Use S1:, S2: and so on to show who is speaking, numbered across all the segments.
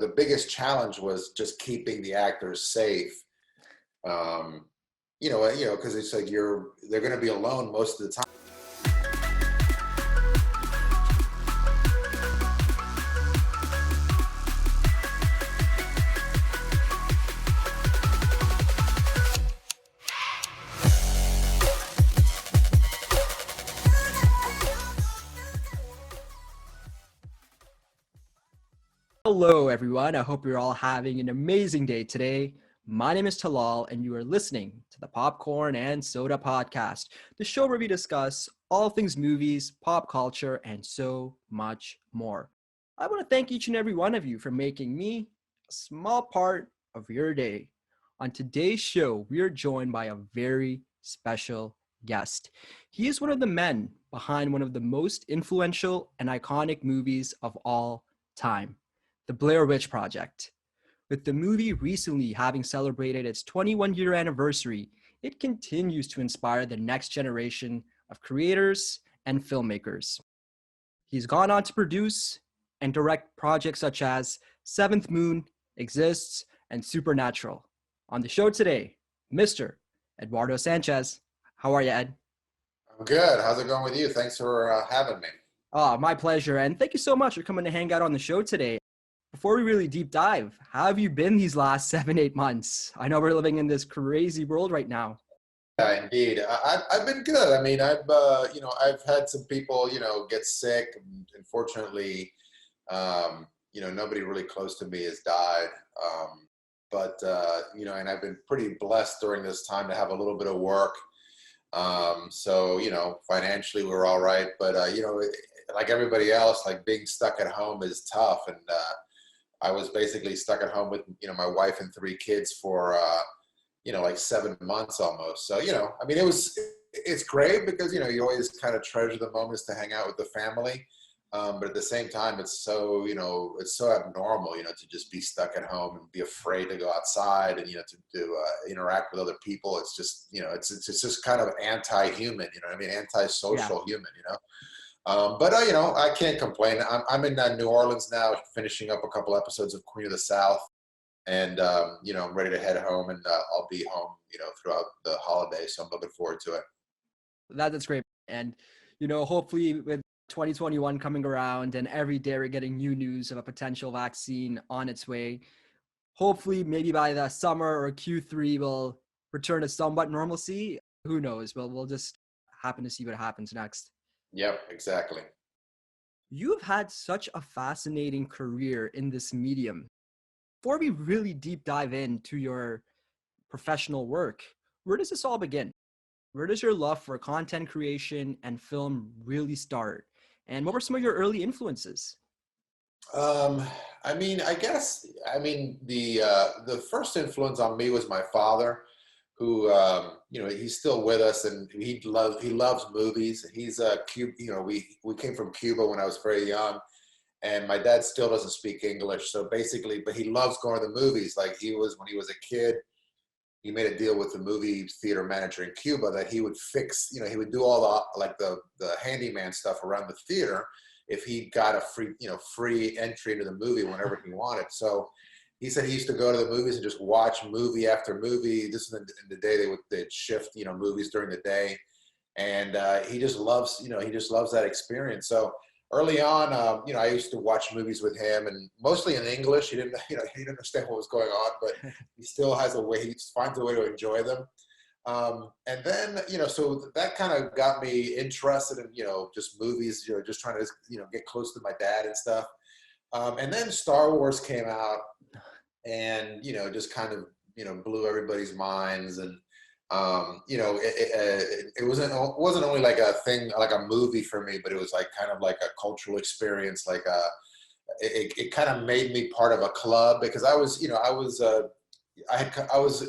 S1: The biggest challenge was just keeping the actors safe. Because it's like they're going to be alone most of the time.
S2: Hello, everyone. I hope you're all having an amazing day today. My name is Talal, and you are listening to the Popcorn and Soda Podcast, the show where we discuss all things movies, pop culture, and so much more. I want to thank each and every one of you for making me a small part of your day. On today's show, we are joined by a very special guest. He is one of the men behind one of the most influential and iconic movies of all time, the Blair Witch Project. With the movie recently having celebrated its 21-year anniversary, it continues to inspire the next generation of creators and filmmakers. He's gone on to produce and direct projects such as Seventh Moon, Exists, and Supernatural. On the show today, Mr. Eduardo Sanchez. How are you, Ed?
S1: I'm good. How's it going with you? Thanks for having me.
S2: Oh, my pleasure. And thank you so much for coming to hang out on the show today. Before we really deep dive, how have you been these last 7-8 months? I know we're living in this crazy world right now.
S1: Yeah, indeed. I've been good. I mean, I've had some people, get sick. And unfortunately, nobody really close to me has died. And I've been pretty blessed during this time to have a little bit of work. Financially we're all right. But, like everybody else, like being stuck at home is tough. And, I was basically stuck at home with, my wife and 3 kids for, like 7 months almost. So, it's great because, you always kind of treasure the moments to hang out with the family. But at the same time, it's so, it's so abnormal, to just be stuck at home and be afraid to go outside and, to interact with other people. It's just, it's just kind of anti-human, antisocial human, I can't complain. I'm in New Orleans now, finishing up a couple episodes of Queen of the South, and I'm ready to head home, and I'll be home, throughout the holidays. So I'm looking forward to it.
S2: That's great, and hopefully with 2021 coming around, and every day we're getting new news of a potential vaccine on its way. Hopefully, maybe by the summer or Q3, we'll return to somewhat normalcy. Who knows? Well, we'll just happen to see what happens next.
S1: Yep, exactly.
S2: You've had such a fascinating career in this medium. Before we really deep dive into your professional work, where does this all begin? Where does your love for content creation and film really start? And what were some of your early influences?
S1: The first influence on me was my father, who he's still with us, and he loves movies. He's we came from Cuba when I was very young, and my dad still doesn't speak English, so basically, but he loves going to the movies. Like when he was a kid, he made a deal with the movie theater manager in Cuba that he would fix, he would do all the handyman stuff around the theater if he got a free entry into the movie whenever he wanted. So he said he used to go to the movies and just watch movie after movie. This is in the day they'd shift, movies during the day. And he just loves that experience. So early on, I used to watch movies with him, and mostly in English. He didn't understand what was going on, but he still has a way. He finds a way to enjoy them. And then, so that kind of got me interested in, just movies, just trying to, get close to my dad and stuff. And then Star Wars came out, and, just kind of, blew everybody's minds. And, it wasn't only like a thing, like a movie for me, but it was like kind of like a cultural experience. Like, it kind of made me part of a club, because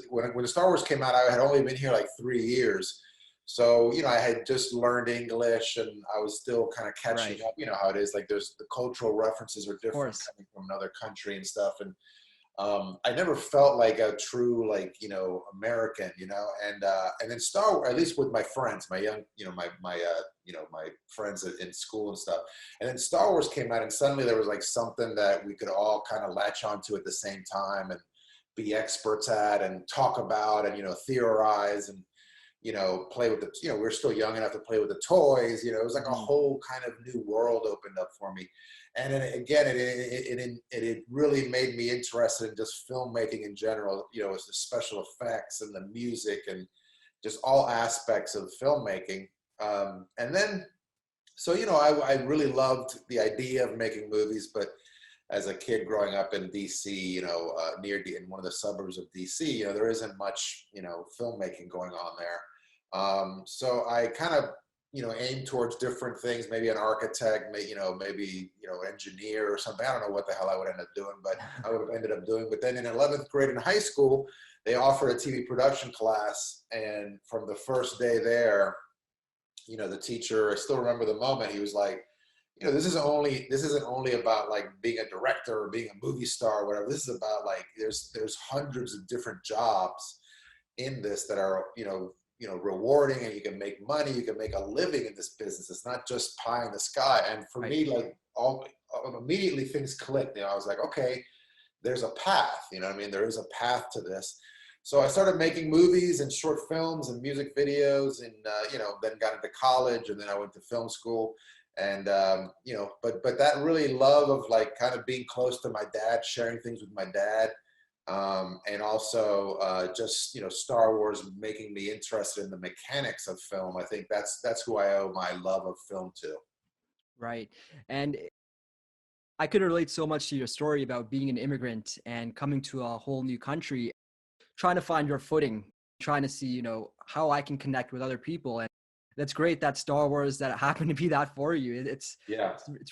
S1: when Star Wars came out, I had only been here like 3 years. So, I had just learned English, and I was still kind of catching up. You know how it is, like the cultural references are different coming from another country and stuff. And I never felt like a true, like, American, and then Star Wars, at least with my friends, my young, my friends in school and stuff. And then Star Wars came out, and suddenly there was like something that we could all kind of latch onto at the same time and be experts at and talk about and, theorize and, play with the, we were still young enough to play with the toys. It was like a whole kind of new world opened up for me. And then again, it really made me interested in just filmmaking in general, as the special effects and the music and just all aspects of filmmaking. And then, so, I really loved the idea of making movies, but as a kid growing up in DC, in one of the suburbs of DC, there isn't much, filmmaking going on there. So I kind of, aim towards different things, maybe an architect, maybe engineer or something. I don't know what the hell I would end up doing, but I would have ended up doing. But then in 11th grade in high school, they offered a TV production class. And from the first day there, the teacher, I still remember the moment, he was like, this isn't only about like being a director or being a movie star or whatever. This is about like, there's hundreds of different jobs in this that are, rewarding, and you can make money, you can make a living in this business. It's not just pie in the sky. And for me, like immediately things clicked. I was like, okay, there's a path, there is a path to this. So I started making movies and short films and music videos and, then got into college, and then I went to film school. And, but that really love of like kind of being close to my dad, sharing things with my dad, and also just, Star Wars making me interested in the mechanics of film. I think that's who I owe my love of film to.
S2: Right. And I could relate so much to your story about being an immigrant and coming to a whole new country, trying to find your footing, trying to see, how I can connect with other people. And that's great that Star Wars, that happened to be that for you. It's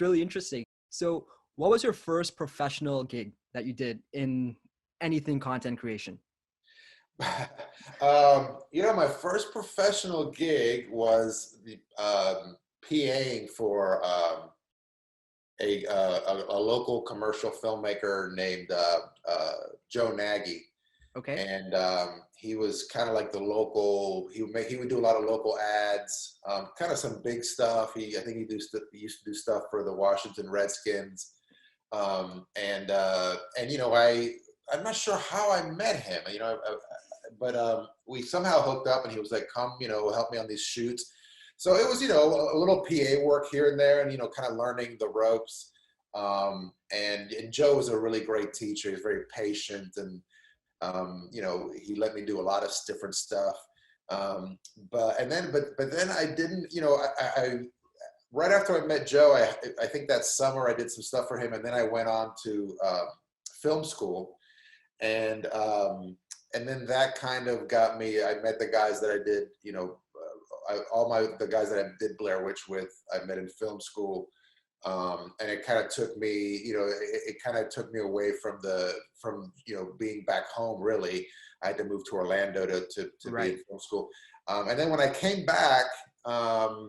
S2: really interesting. So what was your first professional gig that you did in anything content creation?
S1: My first professional gig was the PAing for a local commercial filmmaker named Joe Nagy.
S2: Okay.
S1: And he was kind of like the local. He would do a lot of local ads, kind of some big stuff. I think he used to do stuff for the Washington Redskins, and I'm not sure how I met him. But we somehow hooked up, and he was like, "Come, help me on these shoots." So it was, a little PA work here and there, and kind of learning the ropes. And Joe was a really great teacher. He was very patient, and he let me do a lot of different stuff. But then I didn't, I right after I met Joe, I think that summer I did some stuff for him, and then I went on to film school, and then that kind of got me. I met the guys that I did, the guys that I did Blair Witch with, I met in film school. And it kind of took me, it kind of took me away from being back home. Really, I had to move to Orlando to
S2: Right.
S1: be in film school. And then when I came back, there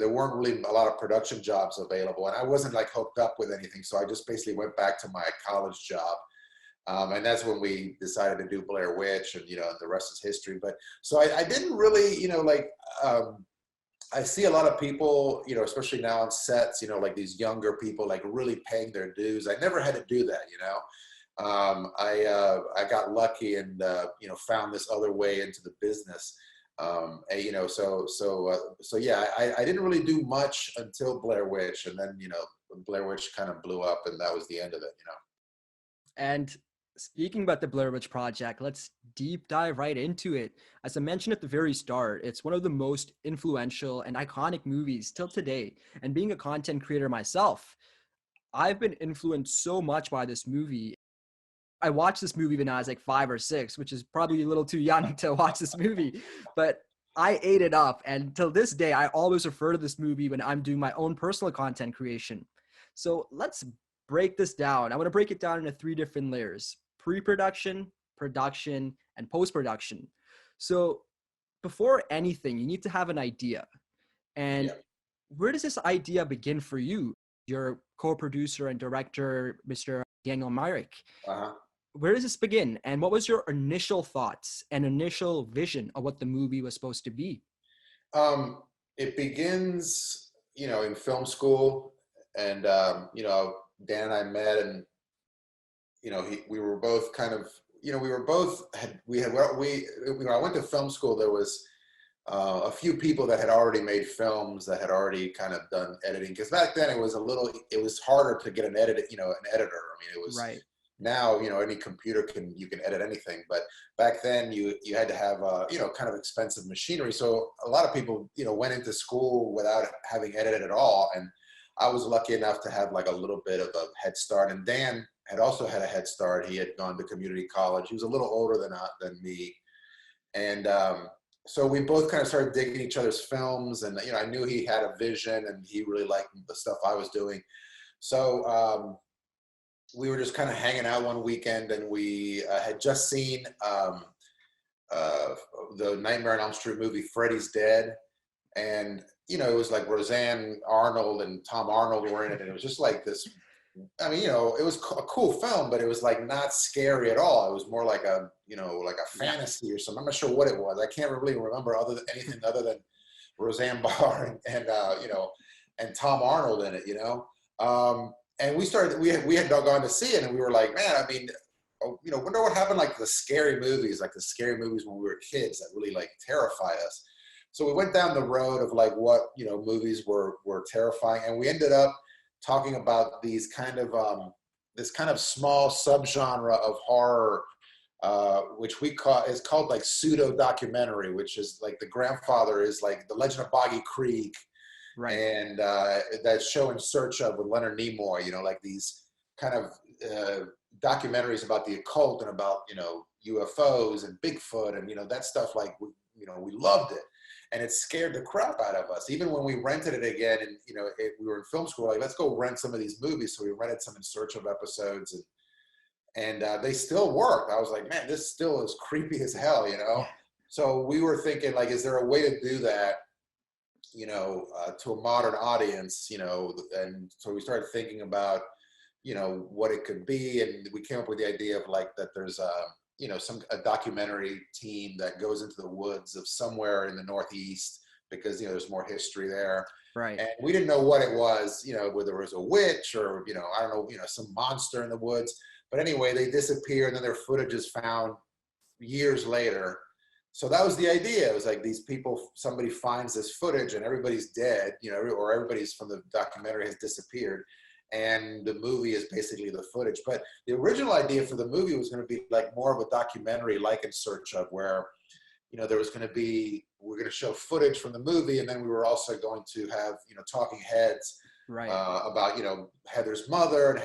S1: weren't really a lot of production jobs available, and I wasn't like hooked up with anything. So I just basically went back to my college job. And that's when we decided to do Blair Witch, and the rest is history. But so I didn't really, I see a lot of people, especially now on sets, like these younger people, like really paying their dues. I never had to do that, I got lucky and, found this other way into the business. So yeah, I didn't really do much until Blair Witch, and then, Blair Witch kind of blew up, and that was the end of it,
S2: And speaking about the Blair Witch Project, let's deep dive right into it. As I mentioned at the very start, it's one of the most influential and iconic movies till today. And being a content creator myself, I've been influenced so much by this movie. I watched this movie when I was like 5 or 6, which is probably a little too young to watch this movie, but I ate it up. And till this day, I always refer to this movie when I'm doing my own personal content creation. So let's break this down. I want to break it down into 3 different layers: pre-production, production, and post-production. So before anything, you need to have an idea. And where does this idea begin for you? Your co-producer and director, Mr. Daniel Myrick.
S1: Uh-huh.
S2: Where does this begin? And what was your initial thoughts and initial vision of what the movie was supposed to be?
S1: It begins, in film school, and Dan and I met, and we were both kind of, we were both had we had we I went to film school. There was a few people that had already made films that had already kind of done editing, because back then it was harder to get an editor. I mean, it was
S2: Right.
S1: now, any computer you can edit anything, but back then you had to have kind of expensive machinery. So a lot of people went into school without having edited at all, and I was lucky enough to have like a little bit of a head start. And Dan had also had a head start. He had gone to community college. He was a little older than me, and so we both kind of started digging each other's films, and I knew he had a vision, and he really liked the stuff I was doing. So we were just kind of hanging out one weekend, and we had just seen the Nightmare on Elm Street movie, Freddy's Dead. And, it was like Roseanne Arnold and Tom Arnold were in it. And it was just like this, I mean, it was a cool film, but it was like not scary at all. It was more like like a fantasy or something. I'm not sure what it was. I can't really remember anything other than Roseanne Barr and Tom Arnold in it, and we had gone to see it, and we were like, man, I mean, wonder what happened, like the scary movies when we were kids that really like terrified us. So we went down the road of like what, movies were terrifying. And we ended up talking about these kind of, this kind of small subgenre of horror, which is called like pseudo documentary, which is like the grandfather is like The Legend of Boggy Creek.
S2: Right.
S1: And that show In Search Of with Leonard Nimoy, like these kind of documentaries about the occult and about, UFOs and Bigfoot and, that stuff. Like, we loved it. And it scared the crap out of us. Even when we rented it again, and, we were in film school, like, let's go rent some of these movies. So we rented some In Search Of episodes, and they still worked. I was like, man, this still is creepy as hell,
S2: Yeah.
S1: So we were thinking, like, is there a way to do that, to a modern audience, and so we started thinking about, what it could be. And we came up with the idea of like that there's a documentary team that goes into the woods of somewhere in the Northeast, because, there's more history there.
S2: Right.
S1: And we didn't know what it was, whether it was a witch or, I don't know, some monster in the woods. But anyway, they disappear, and then their footage is found years later. So that was the idea. It was like these people, somebody finds this footage and everybody's dead, or everybody's from the documentary has disappeared. And the movie is basically the footage. But the original idea for the movie was going to be like more of a documentary, like In Search Of, where, there was going to be, we're going to show footage from the movie. And then we were also going to have, talking heads
S2: Right.
S1: about, Heather's mother and,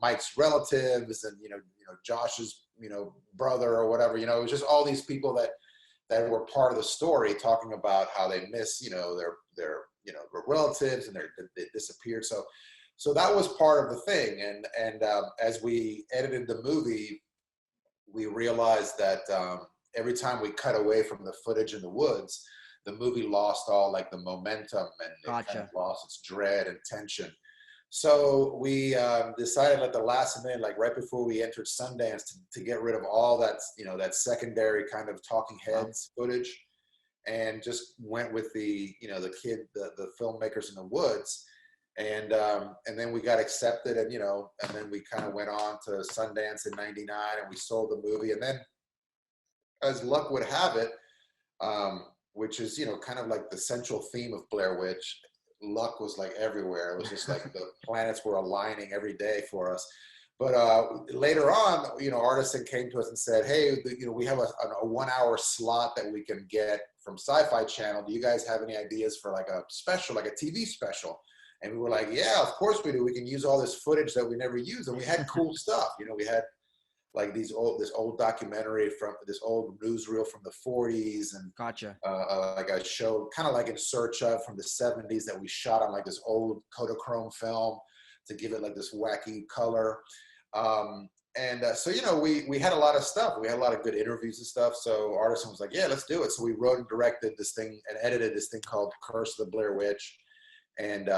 S1: Mike's relatives and, Josh's, brother or whatever, it was just all these people that were part of the story, talking about how they miss, their relatives, and they disappeared. So that was part of the thing. And as we edited the movie, we realized that every time we cut away from the footage in the woods, the movie lost all like the momentum, and it kind of lost its dread and tension. So we decided at the last minute, like right before we entered Sundance, to get rid of all that, that secondary kind of talking heads footage, and just went with the filmmakers in the woods. And then we got accepted, and then we kind of went on to Sundance in '99, and we sold the movie. And then, as luck would have it, which is kind of like the central theme of Blair Witch, luck was like everywhere. It was just like the planets were aligning every day for us. But later on, Artisan came to us and said, hey, we have a 1 hour slot that we can get from Sci-Fi Channel. Do you guys have any ideas for like a special, like a TV special? And we were like, yeah, of course we do. We can use all this footage that we never used. And we had cool stuff. We had like this old documentary from this old newsreel from the 40s, and like a show kind of like In Search Of from the 70s that we shot on like this old Kodachrome film to give it like this wacky color. So we had a lot of stuff. We had a lot of good interviews and stuff. So Artisan was like, yeah, let's do it. So we wrote and directed this thing and edited this thing called Curse of the Blair Witch. And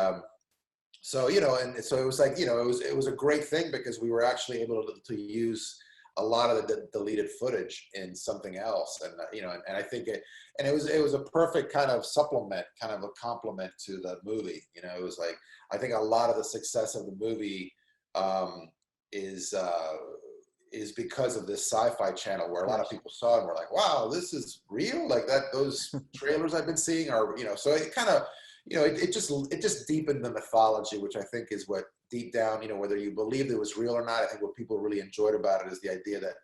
S1: So, and so it was like, it was a great thing because we were actually able to use a lot of the deleted footage in something else. And, and I think it was a perfect kind of supplement, kind of a complement to the movie. It was like, I think a lot of the success of the movie um, is, is because of this sci-fi channel where a lot of people saw it and were like, wow, this is real. Like those trailers I've been seeing are, so it kind of, it just deepened the mythology, which I think is what deep down, whether you believed it was real or not, I think what people really enjoyed about it is the idea that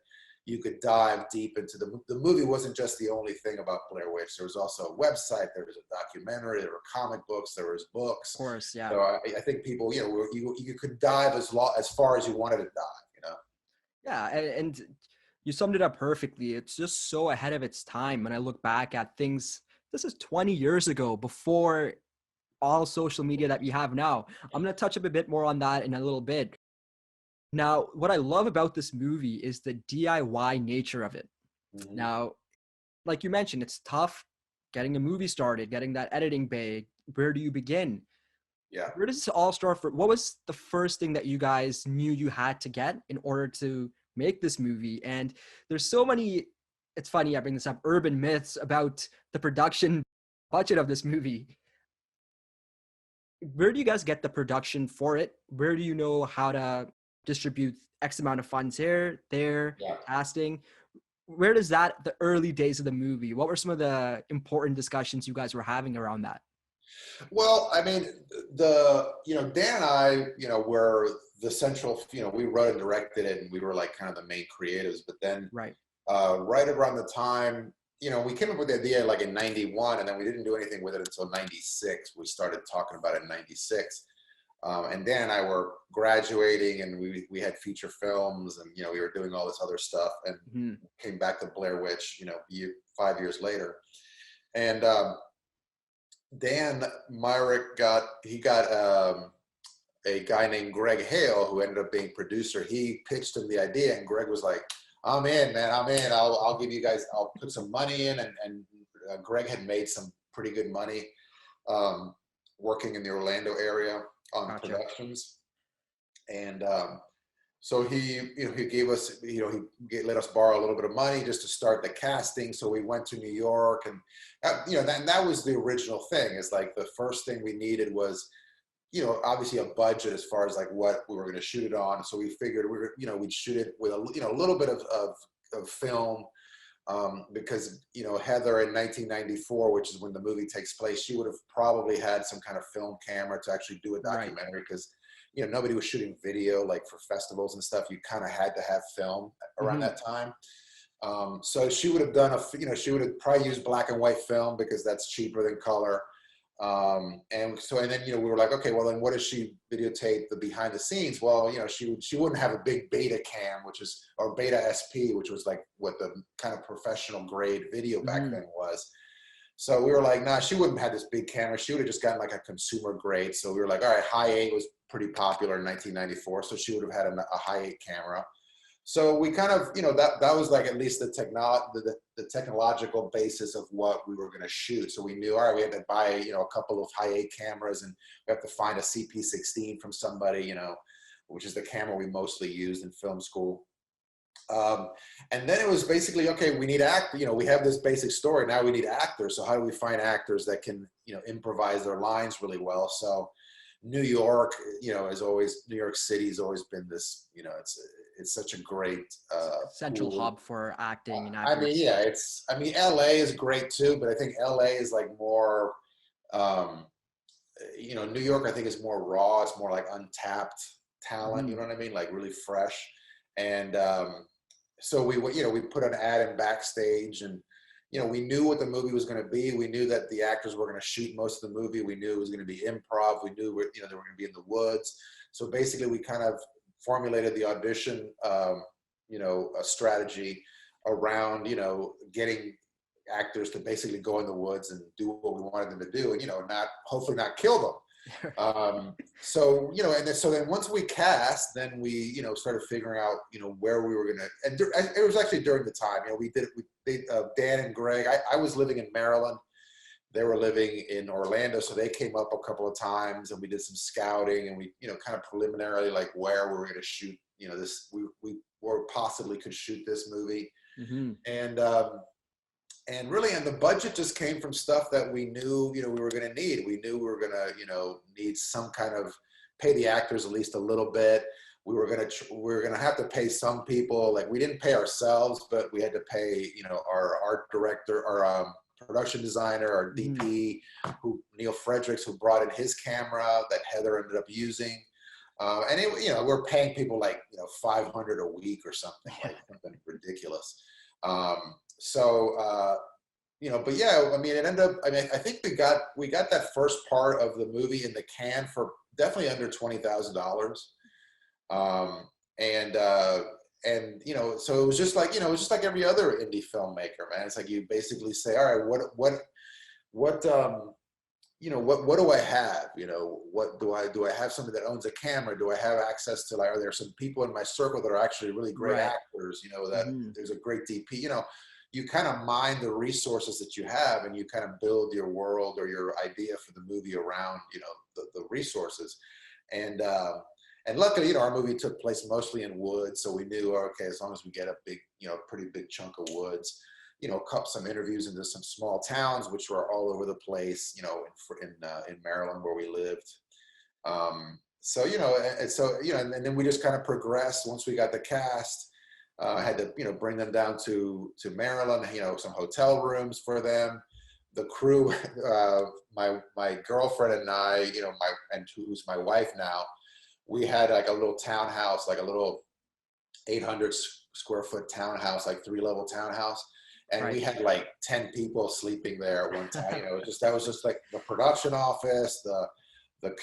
S1: you could dive deep into the movie. Wasn't just the only thing about Blair Witch. There was also a website, there was a documentary, there were comic books, there was books.
S2: Of course, yeah.
S1: So I think people, you could dive as far as you wanted to dive,
S2: Yeah, and you summed it up perfectly. It's just so ahead of its time. When I look back at things, this is 20 years ago, before all social media that we have now. I'm going to touch up a bit more on that in a little bit. Now, what I love about this movie is the DIY nature of it.
S1: Mm-hmm.
S2: Now, like you mentioned, it's tough getting a movie started, getting that editing bay. Where do you begin?
S1: Yeah.
S2: Where does this all start? What was the first thing that you guys knew you had to get in order to make this movie? And there's so many, it's funny I bring this up, urban myths about the production budget of this movie. Where do you guys get the production for it? Where do you know how to distribute X amount of funds here, there, casting? Where does that, the early days of the movie, what were some of the important discussions you guys were having around that?
S1: Well, I mean, Dan and I, were the central, we wrote and directed it and we were like kind of the main creatives, but then right around the time, we came up with the idea like in 91 and then we didn't do anything with it until 96. We started talking about it in 96. And Dan and I were graduating and we had feature films and, we were doing all this other stuff and came back to Blair Witch, 5 years later. And Dan Myrick got a guy named Greg Hale who ended up being producer. He pitched him the idea and Greg was like, I'm in, man, I'm in. I'll give you guys, I'll put some money in. And Greg had made some pretty good money working in the Orlando area on productions. And so he gave us, he let us borrow a little bit of money just to start the casting. So we went to New York and, that was the original thing. Is like the first thing we needed was, obviously a budget as far as like what we were going to shoot it on. So we figured we'd shoot it with a little bit of film because, Heather in 1994, which is when the movie takes place, she would have probably had some kind of film camera to actually do a documentary because, nobody was shooting video like for festivals and stuff. You kind of had to have film around that time. So she would have done she would have probably used black and white film because that's cheaper than color. And then, we were like, okay, well then what does she videotape the behind the scenes? Well, she wouldn't have a big beta cam, or beta SP, which was like what the kind of professional grade video back then was. So we were like, nah, she wouldn't have had this big camera. She would have just gotten like a consumer grade. So we were like, all right, high 8 was pretty popular in 1994. So she would have had a high 8 camera. So we kind of, that was like at least the technological basis of what we were going to shoot. So we knew, all right, we had to buy, a couple of high 8 cameras and we have to find a CP16 from somebody, which is the camera we mostly used in film school. And then it was basically, okay, we need we have this basic story. Now we need actors. So how do we find actors that can, improvise their lines really well? So New York, New York City has always been this, it's such a great
S2: central hub for acting and actors.
S1: LA is great too, but I think LA is like more, New York I think is more raw. It's more like untapped talent. You know what I mean? Like really fresh. And so we put an ad in Backstage and, we knew what the movie was going to be. We knew that the actors were going to shoot most of the movie. We knew it was going to be improv. We knew, they were going to be in the woods. So basically we kind of formulated the audition, a strategy around, getting actors to basically go in the woods and do what we wanted them to do and, hopefully not kill them. So then once we cast, then we, started figuring out, where we were going to, and it was actually during the time, Dan and Greg, I was living in Maryland. they were living in Orlando, so they came up a couple of times, and we did some scouting, and we, kind of preliminarily, like, where we were going to shoot, this, we or possibly could shoot this movie.
S2: Mm-hmm.
S1: And really, and the budget just came from stuff that we knew, we were going to need. We knew we were going to, need some kind of, pay the actors at least a little bit. We were going to have to pay some people. Like, we didn't pay ourselves, but we had to pay, our art director, our production designer, our DP, Neil Fredericks, who brought in his camera that Heather ended up using. And it, we're paying people like, $500 a week or something, like something ridiculous. But yeah, I mean, it ended up, I mean, I think we got that first part of the movie in the can for definitely under $20,000. So it was just like, it was just like every other indie filmmaker, man. It's like, you basically say, all right, what do I have? What do I have? Somebody that owns a camera? Do I have access to, like, are there some people in my circle that are actually really great actors, that there's a great DP, you kind of mine the resources that you have, and you kind of build your world or your idea for the movie around, the resources. And luckily, our movie took place mostly in woods. So we knew, okay, as long as we get a big, pretty big chunk of woods, cut some interviews into some small towns, which were all over the place, in Maryland where we lived. And then we just kind of progressed once we got the cast. I had to, bring them down to Maryland, some hotel rooms for them. The crew, my girlfriend and I, who's my wife now, we had like a little townhouse, like a little 800 square foot townhouse, like 3-level townhouse. And we had like 10 people sleeping there at one time. That was just like the production office, the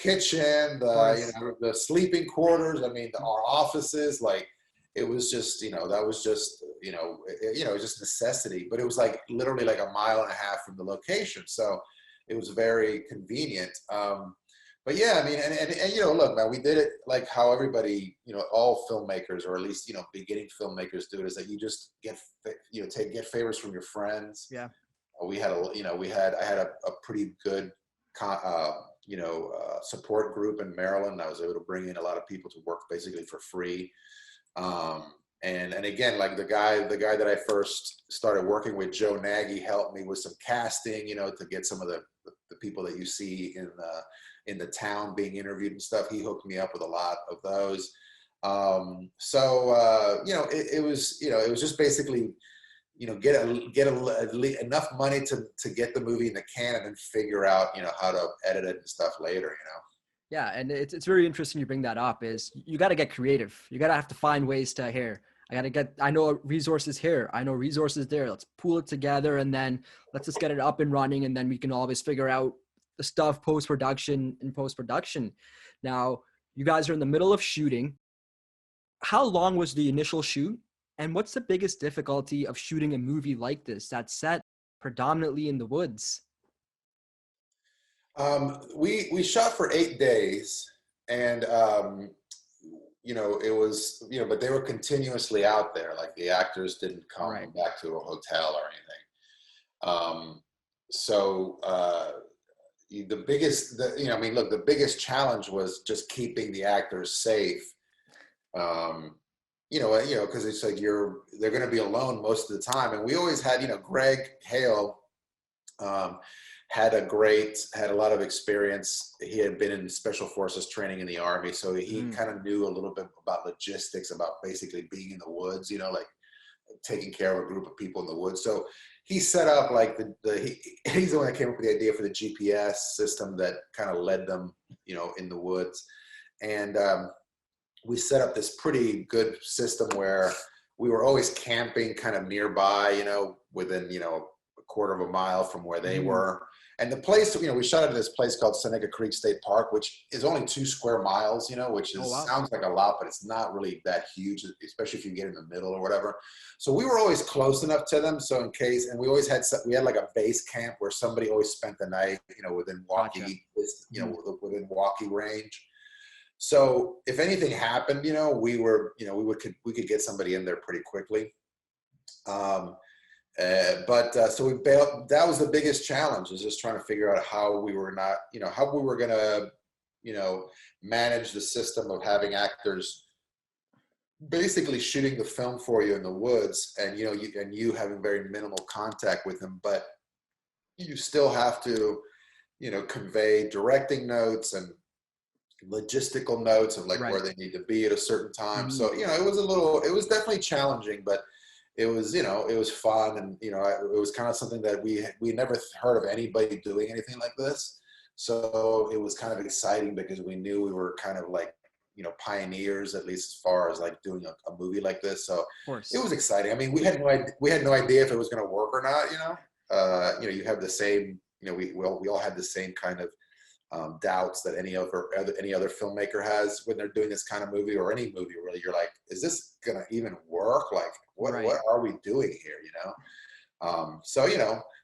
S1: kitchen, the sleeping quarters. I mean, our offices, like, it was just, that was just, it was just necessity, but it was like literally like 1.5 miles from the location. So it was very convenient. But yeah, I mean, and look, man, we did it like how everybody, all filmmakers, or at least, beginning filmmakers do it, is that you just get favors from your friends.
S2: Yeah.
S1: I had a pretty good, support group in Maryland. I was able to bring in a lot of people to work basically for free. And again, like the guy that I first started working with, Joe Nagy, helped me with some casting, to get some of the people that you see in the town being interviewed and stuff. He hooked me up with a lot of those. It was just basically, get enough money to get the movie in the can, and then figure out, how to edit it and stuff later,
S2: Yeah, and it's very interesting you bring that up. Is you got to get creative. You got to have to find ways to I know resources here. I know resources there. Let's pool it together, and then let's just get it up and running, and then we can always figure out the stuff post-production. Now, you guys are in the middle of shooting. How long was the initial shoot? And what's the biggest difficulty of shooting a movie like this that's set predominantly in the woods?
S1: We shot for 8 days, and it was, but they were continuously out there. Like, the actors didn't come back to a hotel or anything. The biggest challenge was just keeping the actors safe. Because it's like they're going to be alone most of the time. And we always had, Greg Hale, had a lot of experience. He had been in special forces training in the Army. So he kind of knew a little bit about logistics, about basically being in the woods, like taking care of a group of people in the woods. So he set up like he's the one that came up with the idea for the GPS system that kind of led them, in the woods. And we set up this pretty good system where we were always camping kind of nearby, within, a quarter of a mile from where they were. And the place, we shot at this place called Seneca Creek State Park, which is only 2 square miles, which sounds like a lot, but it's not really that huge, especially if you get in the middle or whatever. So we were always close enough to them. So in case, and we had like a base camp where somebody always spent the night, within walkie, within walkie range. So if anything happened, we could get somebody in there pretty quickly. So we bailed. That was the biggest challenge, is just trying to figure out how we were not, how we were going to, manage the system of having actors basically shooting the film for you in the woods, and you having very minimal contact with them, but you still have to convey directing notes and logistical notes of like
S2: Right.
S1: where they need to be at a certain time.
S2: Mhm.
S1: So it was definitely challenging, but it was it was fun, and it was kind of something that we never heard of anybody doing anything like this. So it was kind of exciting because we knew we were kind of like pioneers, at least as far as like doing a movie like this. So
S2: Of
S1: it
S2: course.
S1: was exciting. I mean, we had no idea if it was going to work or not. You have the same. We all had the same kind of doubts that any other filmmaker has when they're doing this kind of movie, or any movie really. You're like, is this gonna even work? Like, what
S2: Right.
S1: are we doing here? So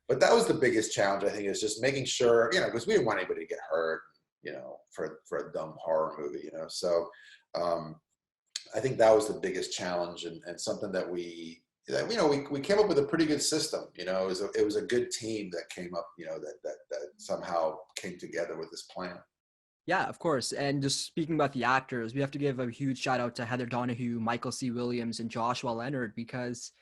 S1: but that was the biggest challenge, I think, is just making sure, because we didn't want anybody to get hurt, for a dumb horror movie. So I think that was the biggest challenge, and something that we came up with a pretty good system. It was a good team that came up, that somehow came together with this plan.
S2: Yeah, of course. And just speaking about the actors, we have to give a huge shout out to Heather Donahue, Michael C. Williams, and Joshua Leonard, because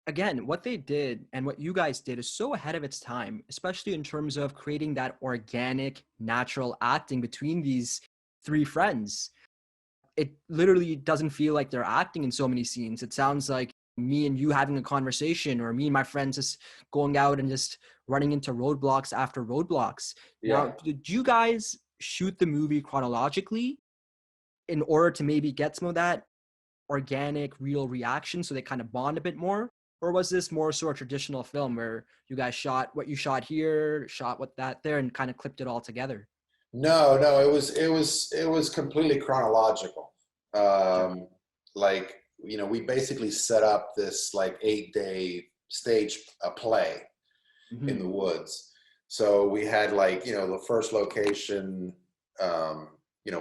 S2: again, what they did and what you guys did is so ahead of its time, especially in terms of creating that organic, natural acting between these three friends. It literally doesn't feel like they're acting in so many scenes. It sounds like me and you having a conversation, or me and my friends just going out and just running into roadblocks after roadblocks.
S1: Yeah.
S2: Now, did you guys shoot the movie chronologically in order to maybe get some of that organic, real reaction so they kind of bond a bit more? Or was this more sort of traditional film where you guys shot what you shot here, shot what that there, and kind of clipped it all together?
S1: No, it was completely chronological.
S2: Gotcha.
S1: Like, we basically set up this like 8-day stage play in
S2: Hmm.
S1: the woods. So we had like, the first location,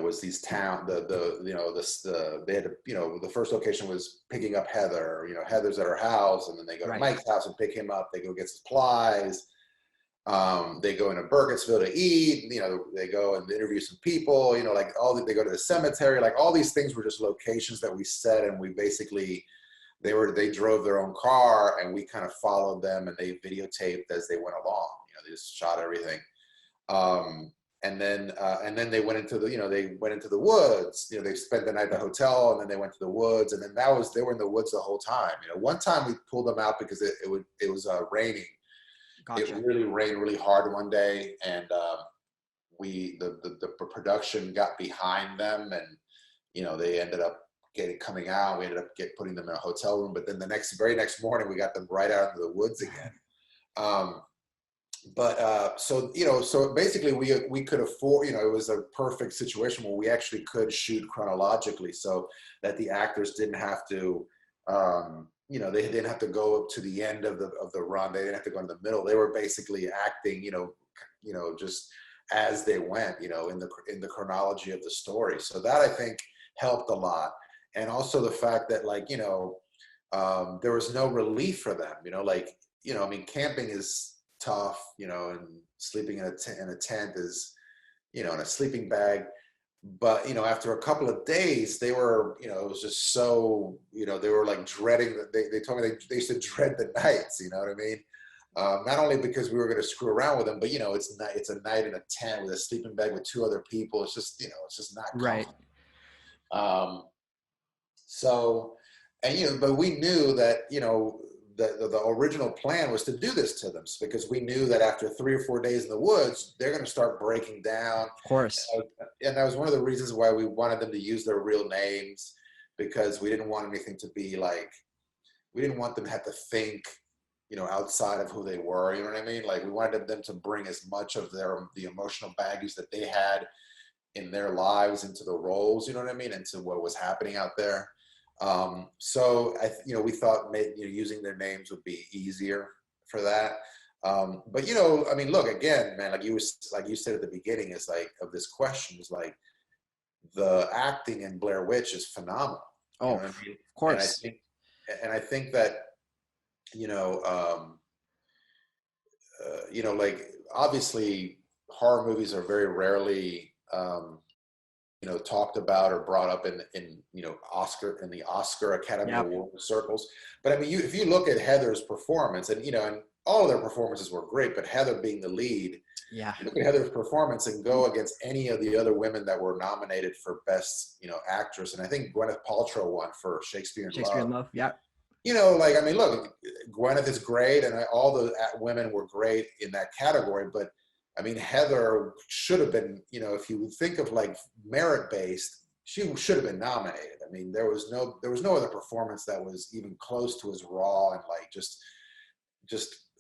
S1: was these town, they had to, the first location was picking up Heather. Heather's at her house, and then they go to
S2: Right.
S1: Mike's house and pick him up. They go get supplies. They go into Burkittsville to eat. They go and interview some people. They go to the cemetery. Like, all these things were just locations that we set, and we basically they drove their own car, and we kind of followed them, and they videotaped as they went along. They just shot everything. And then they went into the woods. They spent the night at the hotel, and then they went to the woods, and then they were in the woods the whole time. One time we pulled them out because it was raining. It
S2: Gotcha.
S1: really rained really hard one day, and the production got behind them, and they ended up coming out. We ended up putting them in a hotel room, but then the very next morning we got them right out into the woods again. So basically we could afford, it was a perfect situation where we actually could shoot chronologically, so that the actors didn't have to, they didn't have to go up to the end of the run. They didn't have to go in the middle. They were basically acting, just as they went, in the chronology of the story. So that, I think, helped a lot. And also the fact that, like, there was no relief for them, I mean, camping is tough, and sleeping in a tent is, in a sleeping bag. But after a couple of days, they were, it was just so, they were like dreading that. They told me they used to dread the nights. You know what I mean? Not only because we were going to screw around with them, but it's a night in a tent with a sleeping bag with two other people. It's just, it's just not
S2: Right.
S1: comfortable. Um, so, and but we knew that, the original plan was to do this to them, because we knew that after 3 or 4 days in the woods, they're going to start breaking down.
S2: Of course.
S1: And that was one of the reasons why we wanted them to use their real names, because we didn't want anything to be like, we didn't want them to have to think, outside of who they were. You know what I mean? Like, we wanted them to bring as much of the emotional baggage that they had in their lives into the roles. You know what I mean? Into what was happening out there. So we thought using their names would be easier for that. But I mean, look, again, man, like you said at the beginning, is like, of this question, is like, the acting in Blair Witch is phenomenal. You
S2: Oh,
S1: know what I
S2: of
S1: mean? And I
S2: course.
S1: think, and I think that, you know, like obviously horror movies are very rarely, talked about or brought up in the Oscar Academy
S2: Yep.
S1: Award circles. But I mean, if you look at Heather's performance, and all of their performances were great, but Heather being the lead,
S2: Yeah.
S1: you look at Heather's performance and go against any of the other women that were nominated for best, actress, and I think Gwyneth Paltrow won for Shakespeare in
S2: Shakespeare in
S1: Love.
S2: Love. Yep.
S1: Like, I mean, look, Gwyneth is great, and all the women were great in that category. But I mean, Heather should have been, if you think of like merit based, she should have been nominated. I mean, there was no other performance that was even close to as raw and like just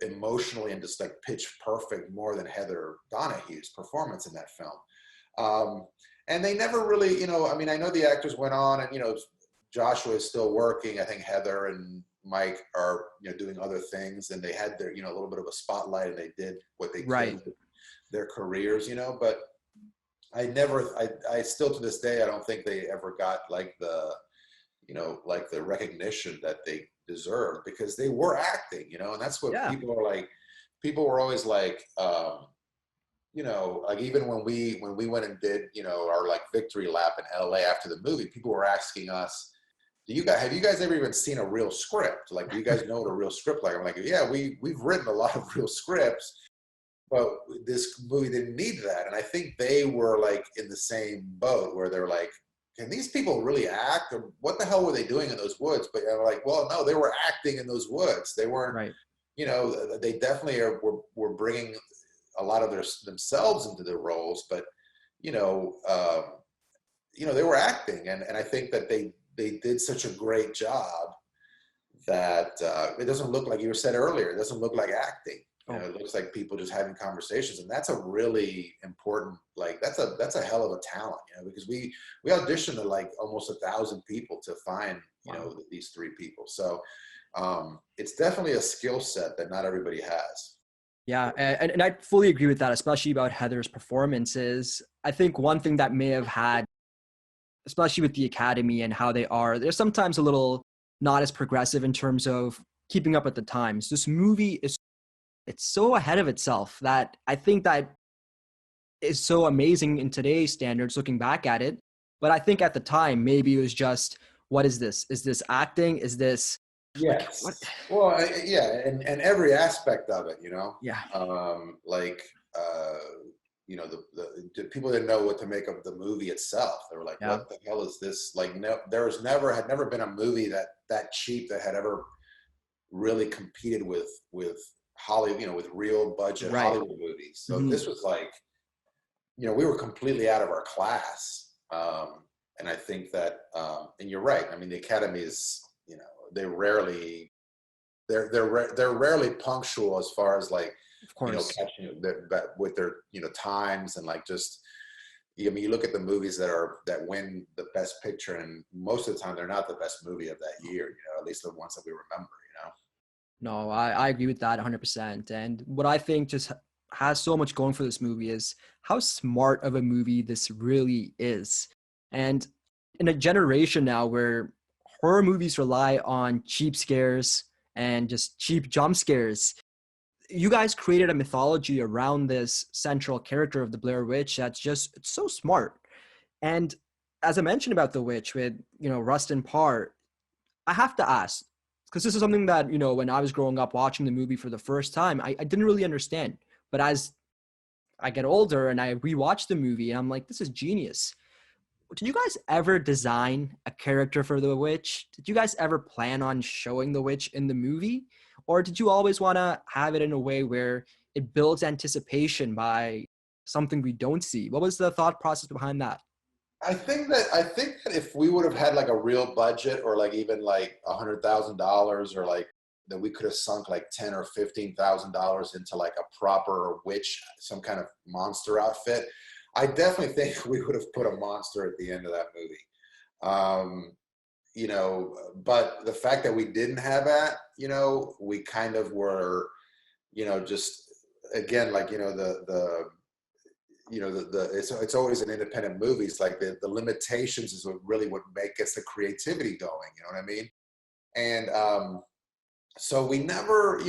S1: emotionally and just like pitch perfect more than Heather Donahue's performance in that film. And they never really, I mean, I know the actors went on and, Joshua is still working. I think Heather and Mike are, doing other things, and they had their, a little bit of a spotlight, and they did what they
S2: Right.
S1: could with their careers, but I still to this day, I don't think they ever got like like the recognition that they deserved, because they were acting, and that's what
S2: Yeah.
S1: people are like. People were always like, like even when we went and did, our like victory lap in LA after the movie, people were asking us, have you guys ever even seen a real script? Like, do you guys know what a real script like? I'm like, yeah, we've written a lot of real scripts, but this movie didn't need that. And I think they were like in the same boat where they're like, can these people really act? Or what the hell were they doing in those woods? But I'm like, well, no, they were acting in those woods. They weren't,
S2: Right.
S1: they definitely were bringing a lot of themselves into their roles, but, they were acting. And I think that they did such a great job that it doesn't look like, you said earlier, it doesn't look like acting. It looks like people just having conversations, and that's a really important, like that's a hell of a talent, because we auditioned to like almost 1,000 people to find these three people. So it's definitely a skill set that not everybody has.
S2: Yeah, and I fully agree with that, especially about Heather's performances. I think one thing that may have had, especially with the Academy and how they're sometimes a little not as progressive in terms of keeping up with the times. This movie it's so ahead of itself that I think that is so amazing in today's standards looking back at it. But I think at the time, maybe it was just, what is this? Is this acting? Is this like what?
S1: Yes. Well, yeah, and every aspect of it,
S2: Yeah.
S1: like, the people didn't know what to make of the movie itself. They were like,
S2: Yeah.
S1: "What the hell is this?" Like, no, had never been a movie that cheap that had ever really competed with Hollywood, with real budget
S2: Right.
S1: Hollywood movies. So
S2: Mhm.
S1: this was like, we were completely out of our class. And I think that, and you're right. I mean, the Academy is, they rarely, they're rarely punctual as far as like,
S2: Of course.
S1: catching with their, times and like just, I mean, you look at the movies that win the best picture, and most of the time they're not the best movie of that year, at least the ones that we remember,
S2: No, I agree with that 100%. And what I think just has so much going for this movie is how smart of a movie this really is. And in a generation now where horror movies rely on cheap scares and just cheap jump scares, you guys created a mythology around this central character of the Blair Witch that's just, it's so smart. And as I mentioned about the witch with, Rustin Parr, I have to ask, because this is something that, when I was growing up watching the movie for the first time, I didn't really understand. But as I get older and I rewatch the movie, and I'm like, this is genius. Did you guys ever design a character for the witch? Did you guys ever plan on showing the witch in the movie? Or did you always want to have it in a way where it builds anticipation by something we don't see? What was the thought process behind that?
S1: I think that if we would have had like a real budget, or like even like $100,000, or like that we could have sunk like $10,000 or $15,000 into like a proper witch, some kind of monster outfit, I definitely think we would have put a monster at the end of that movie. Um, but the fact that we didn't have that, we kind of were, just again, like, it's always an independent movie. It's like the limitations is what really what gets the creativity going. You know what I mean? And so we never,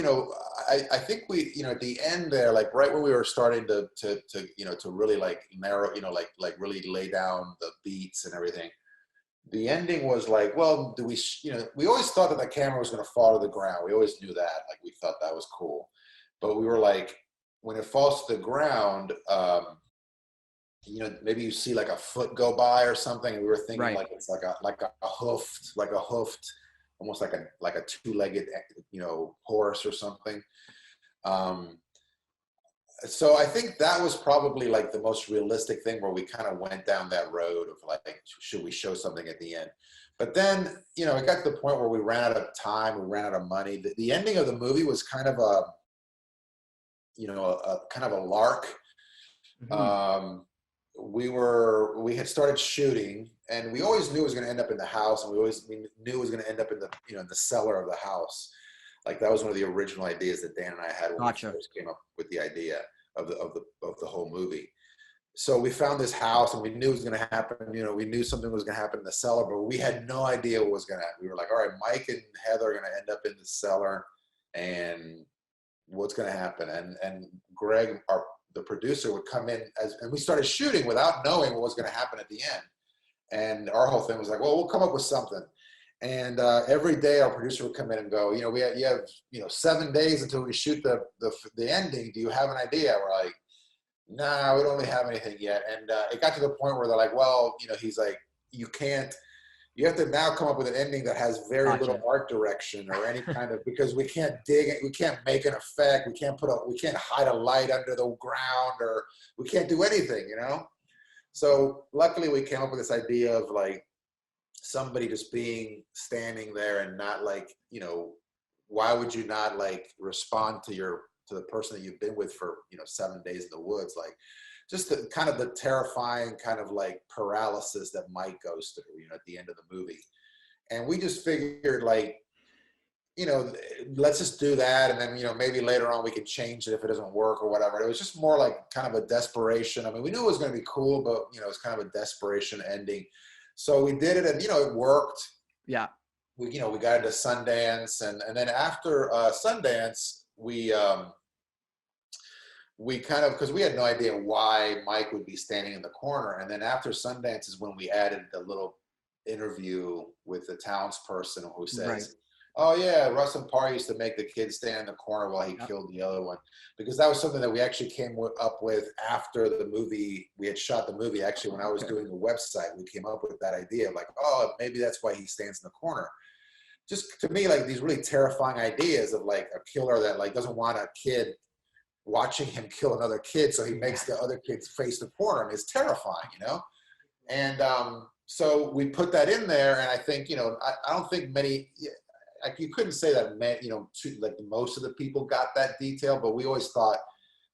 S1: I think we, at the end there, like right when we were starting to to really like narrow, like really lay down the beats and everything, the ending was like, well, we always thought that the camera was going to fall to the ground. We always knew that, like we thought that was cool, but we were like, when it falls to the ground, maybe you see like a foot go by or something, and we were thinking
S2: Right.
S1: like it's like a hoofed, almost like a two-legged, horse or something. Um, so I think that was probably like the most realistic thing where we kind of went down that road of like, should we show something at the end? But then, it got to the point where we ran out of time, we ran out of money. The ending of the movie was kind of a kind of a lark.
S2: Mhm.
S1: Um, we had started shooting, and we always knew it was going to end up in the house, and we knew it was going to end up in the in the cellar of the house. Like that was one of the original ideas that Dan and I had when we
S2: Gotcha.
S1: first came up with the idea of the whole movie. So we found this house, and we knew it was going to happen. We knew something was going to happen in the cellar, but we had no idea what was going to happen. We were like, all right, Mike and Heather are going to end up in the cellar, and what's going to happen? And Greg, the producer, would come in and we started shooting without knowing what was going to happen at the end. And our whole thing was like, well, we'll come up with something. And every day our producer would come in and go, you have 7 days until we shoot the ending. Do you have an idea? We're like, nah, we don't really have anything yet. And it got to the point where they're like, well, he's like, you have to now come up with an ending that has very little
S2: Gotcha.
S1: art direction or any kind of, because we can't we can't make an effect, we can't hide a light under the ground, or we can't do anything, So luckily we came up with this idea of like somebody just standing there and not like, why would you not like respond to the person that you've been with for 7 days in the woods, like just the kind of the terrifying kind of like paralysis that Mike goes through, at the end of the movie. And we just figured like, let's just do that. And then, maybe later on we could change it if it doesn't work or whatever. It was just more like kind of a desperation. I mean, we knew it was going to be cool, but, it was kind of a desperation ending. So we did it, and, it worked.
S2: Yeah.
S1: We got into Sundance, and then after Sundance, we kind of, because we had no idea why Mike would be standing in the corner. And then after Sundance is when we added the little interview with the townsperson who says,
S2: Right.
S1: oh yeah, Russ and Parr used to make the kid stand in the corner while he
S2: Yep.
S1: killed the other one. Because that was something that we actually came up with after the movie. We had shot the movie. Actually, when I was doing the website, we came up with that idea of like, oh, maybe that's why he stands in the corner. Just to me, like these really terrifying ideas of like a killer that like doesn't want a kid watching him kill another kid, so he makes the other kids face the corner. Is terrifying, And so we put that in there, and I think I don't think many, like you couldn't say that like most of the people got that detail, but we always thought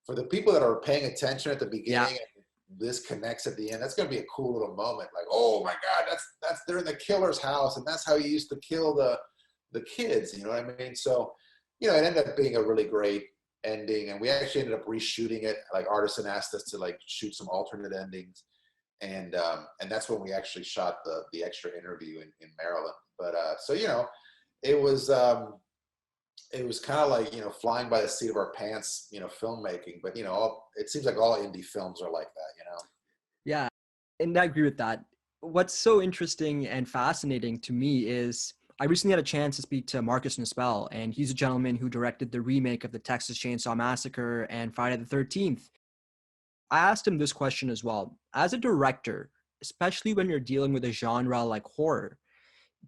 S1: for the people that are paying attention at the beginning, and this connects at the end, that's going to be a cool little moment. Like, oh my God, that's they're in the killer's house, and that's how he used to kill the kids. You know what I mean? So, it ended up being a really great ending, and we actually ended up reshooting it. Like Artisan asked us to like shoot some alternate endings, and that's when we actually shot the extra interview in Maryland. But so it was kind of like flying by the seat of our pants, filmmaking. But it seems like all indie films are like that.
S2: Yeah, and I agree with that. What's so interesting and fascinating to me is I recently had a chance to speak to Marcus Nispel, and he's a gentleman who directed the remake of the Texas Chainsaw Massacre and Friday the 13th. I asked him this question as well. As a director, especially when you're dealing with a genre like horror,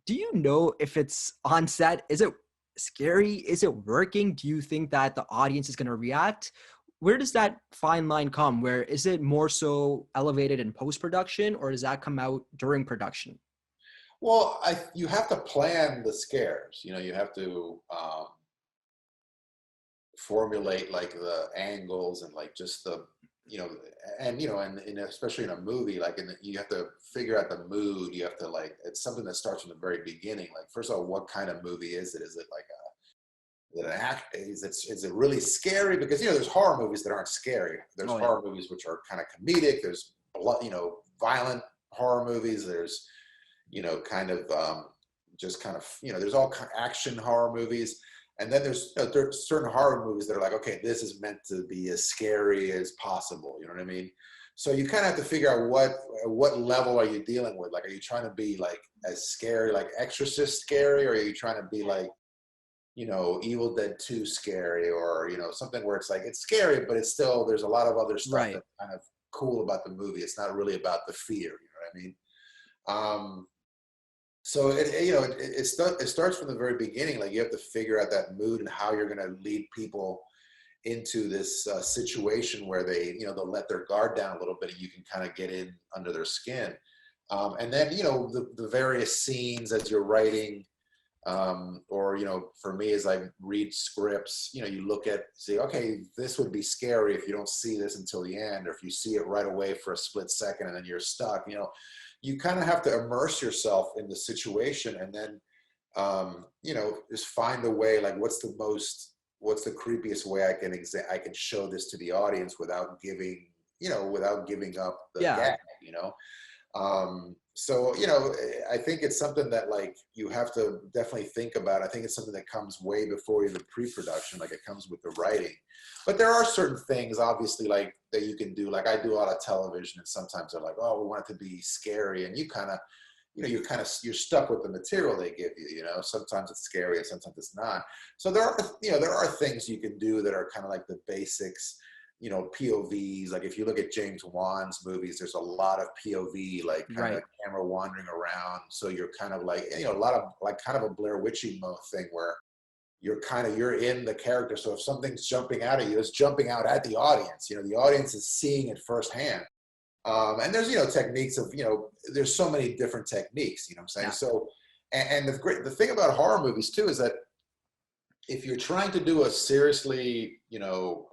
S2: do you know if it's on set? Is it scary? Is it working? Do you think that the audience is going to react? Where does that fine line come? Where is it more so elevated in post-production, or does that come out during production?
S1: Well, you have to plan the scares. You have to formulate like the angles and like just the and especially in a movie, like you have to figure out the mood. You have to like, it's something that starts from the very beginning. Like, first of all, what kind of movie is it? Is it like is it really scary? Because there's horror movies that aren't scary. There's horror movies which are kind of comedic. There's blood, violent horror movies. There's kind of just kind of there's all action horror movies. And then there's certain horror movies that are like, okay, this is meant to be as scary as possible. You know what I mean? So you kind of have to figure out what level are you dealing with. Like, are you trying to be like as scary, like Exorcist scary, or are you trying to be like, Evil Dead 2 scary, or something where it's like it's scary, but it's still there's a lot of other stuff
S2: Right.
S1: that's kind of cool about the movie. It's not really about the fear. You know what I mean? So it starts from the very beginning. Like you have to figure out that mood and how you're going to lead people into this situation where they'll let their guard down a little bit, and you can kind of get in under their skin. And then the various scenes as you're writing, or for me, as I read scripts, you look at, say, okay, this would be scary if you don't see this until the end, or if you see it right away for a split second and then you're stuck. You kind of have to immerse yourself in the situation, and then just find a way, like what's the creepiest way I can show this to the audience without giving up the
S2: Yeah.
S1: gag. So I think it's something that like you have to definitely think about. I think it's something that comes way before even pre-production, like it comes with the writing. But there are certain things obviously like that you can do. Like I do a lot of television, and sometimes they're like, oh, we want it to be scary, and you kind of you're stuck with the material they give you. Sometimes it's scary and sometimes it's not. So there are things you can do that are kind of like the basics. POVs. Like if you look at James Wan's movies, there's a lot of POV, like kind of camera wandering around. So you're kind of like, a lot of like kind of a Blair Witchy mode thing where you're in the character. So if something's jumping out at you, it's jumping out at the audience. The audience is seeing it firsthand. And there's, techniques of, there's so many different techniques, what I'm saying? Yeah. So, and the thing about horror movies too, is that if you're trying to do a seriously,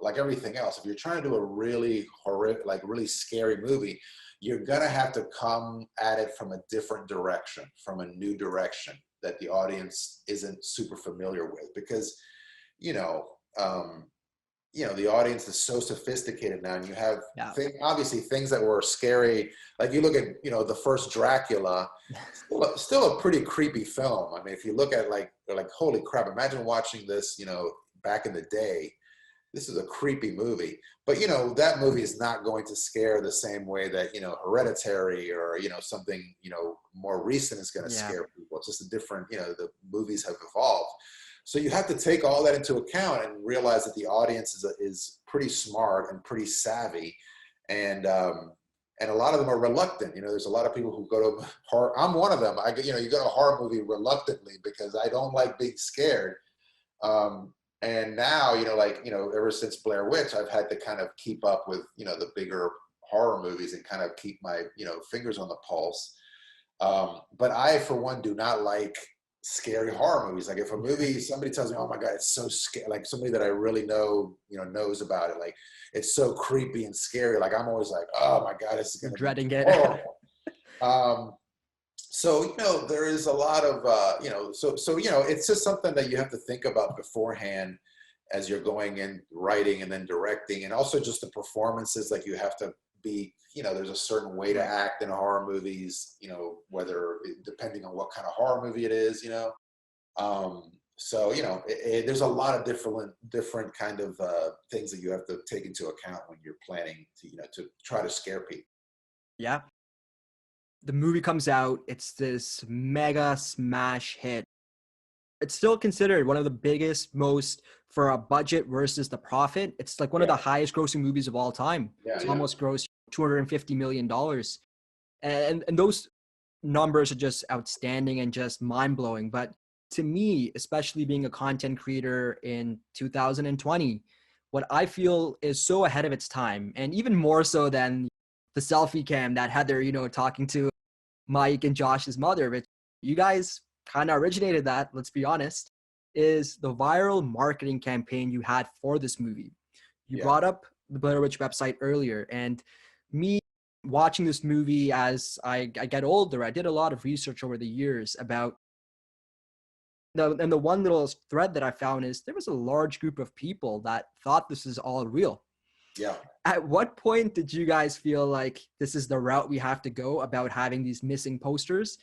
S1: like everything else, if you're trying to do a really horrific, like really scary movie, you're going to have to come at it from a different direction, from a new direction that the audience isn't super familiar with, because, the audience is so sophisticated now, and you have obviously things that were scary. Like you look at, the first Dracula, still a pretty creepy film. I mean, if you look at like holy crap, imagine watching this, back in the day. This is a creepy movie, but that movie is not going to scare the same way that, Hereditary or, something, more recent is going to scare people. It's just a different, the movies have evolved. So you have to take all that into account and realize that the audience is pretty smart and pretty savvy. And a lot of them are reluctant. There's a lot of people who go to horror. I'm one of them. You go to a horror movie reluctantly because I don't like being scared. And now, ever since Blair Witch, I've had to kind of keep up with, the bigger horror movies and kind of keep my, fingers on the pulse. But I, for one, do not like scary horror movies. Like if a movie, somebody tells me, oh my God, it's so scary, like somebody that I really know, knows about it, like it's so creepy and scary. Like I'm always like, oh my God, this is going to
S2: dreading
S1: be
S2: it.
S1: So, there is a lot of, so it's just something that you have to think about beforehand as you're going in writing and then directing, and also just the performances. Like you have to be, there's a certain way to act in horror movies, whether depending on what kind of horror movie it is, so, there's a lot of different kind of things that you have to take into account when you're planning to try to scare people.
S2: Yeah. The movie comes out, it's this mega smash hit. It's still considered one of the biggest, most for a budget versus the profit. It's like one of the highest grossing movies of all time. It's almost grossed $250 million. And those numbers are just outstanding and just mind blowing. But to me, especially being a content creator in 2020, what I feel is so ahead of its time, and even more so than the selfie cam that Heather, talking to Mike and Josh's mother, which you guys kind of originated that, let's be honest, is the viral marketing campaign you had for this movie. You brought up the Blair Witch website earlier, and me watching this movie as I get older, I did a lot of research over the years about the one little thread that I found is there was a large group of people that thought this is all real.
S1: Yeah.
S2: At what point did you guys feel like this is the route we have to go about having these missing posters?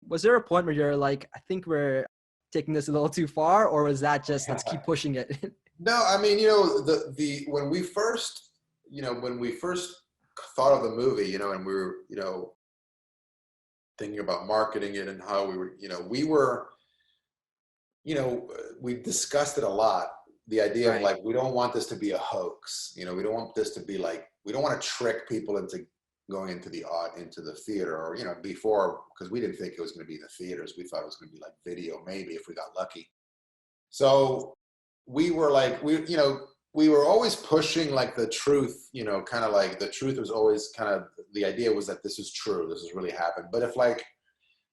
S2: Was there a point where you're like, I think we're taking this a little too far, or was that just let's keep pushing it?
S1: No, I mean, when we first, thought of the movie, and we were, thinking about marketing it and how we discussed it a lot. The idea of
S2: Right.
S1: like, we don't want this to be a hoax. We don't want this to be like, we don't want to trick people into going into the theater, or, before, because we didn't think it was going to be in the theaters. We thought it was going to be like video, maybe, if we got lucky. So we were like, we were always pushing like the truth, kind of like the truth was always kind of, the idea was that this is true, this has really happened. But if like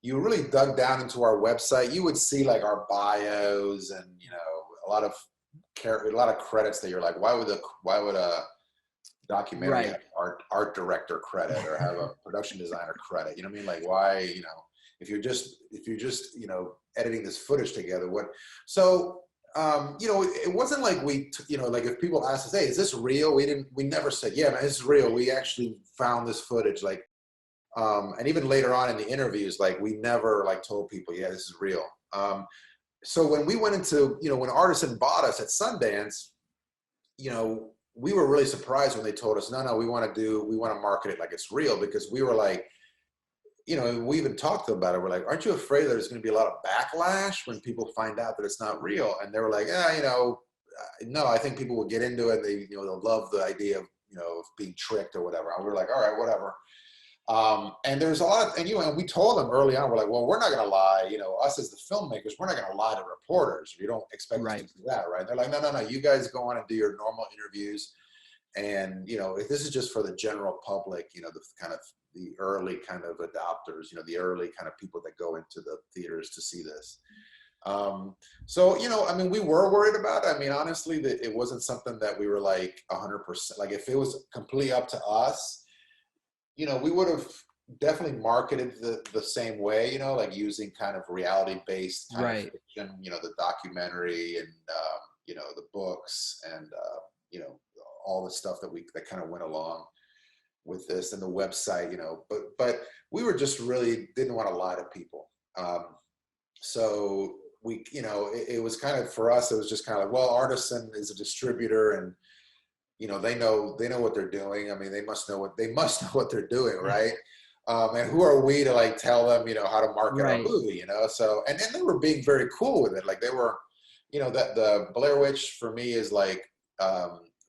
S1: you really dug down into our website, you would see like our bios and, a lot of credits that you're like, why would a documentary have art director credit or have a production designer credit? You know what I mean? Like, why, if you're just editing this footage together, what? So it wasn't like like if people asked us, hey, is this real? We never said, yeah, man, it's real. We actually found this footage. Like, and even later on in the interviews, like we never like told people, yeah, this is real. So when we went into, when Artisan bought us at Sundance, we were really surprised when they told us, no, we want to market it like it's real, because we were like, we even talked about it. We're like, aren't you afraid that there's going to be a lot of backlash when people find out that it's not real? And they were like, no, I think people will get into it. They'll love the idea of, of being tricked or whatever. And we were like, all right, whatever. And there's a lot of, and we told them early on, we're like, well, we're not going to lie, us as the filmmakers, we're not going to lie to reporters. You don't expect us to do that, right? They're like, no, you guys go on and do your normal interviews. And, if this is just for the general public, the early kind of adopters, the early kind of people that go into the theaters to see this. So, we were worried about it. I mean, honestly, that it wasn't something that we were like 100%, like if it was completely up to us, we would have definitely marketed the same way, like using kind of reality-based kind of fiction, the documentary and, the books and, all the stuff that kind of went along with this and the website, but we were just really didn't want to lie to people. So we, it was kind of, for us, it was just kind of like, well, Artisan is a distributor and, they know what they're doing. I mean, they must know what they're doing. Right. And who are we to like tell them, how to market our movie, so, and they were being very cool with it. Like they were, that the Blair Witch for me is like,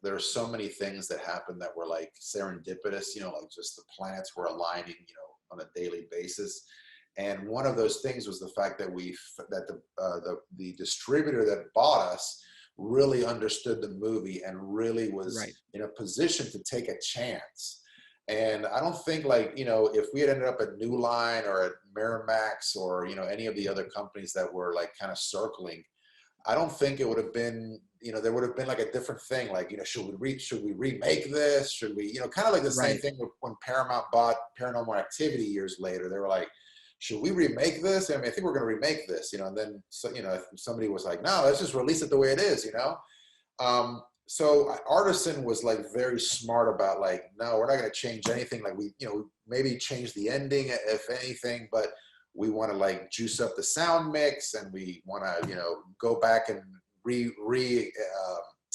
S1: there are so many things that happened that were like serendipitous, like just the planets were aligning, on a daily basis. And one of those things was the fact that the distributor that bought us really understood the movie and really was in a position to take a chance. And I don't think like, if we had ended up at New Line or at Miramax or, any of the other companies that were like kind of circling, I don't think it would have been, there would have been like a different thing. Like, should we remake this? Should we, kind of like the same thing when Paramount bought Paranormal Activity years later. They were like, should we remake this? I mean, I think we're going to remake this, and then, so, if somebody was like, no, let's just release it the way it is, So Artisan was like very smart about like, no, we're not going to change anything. Like we, maybe change the ending if anything, but we want to like juice up the sound mix and we want to, go back and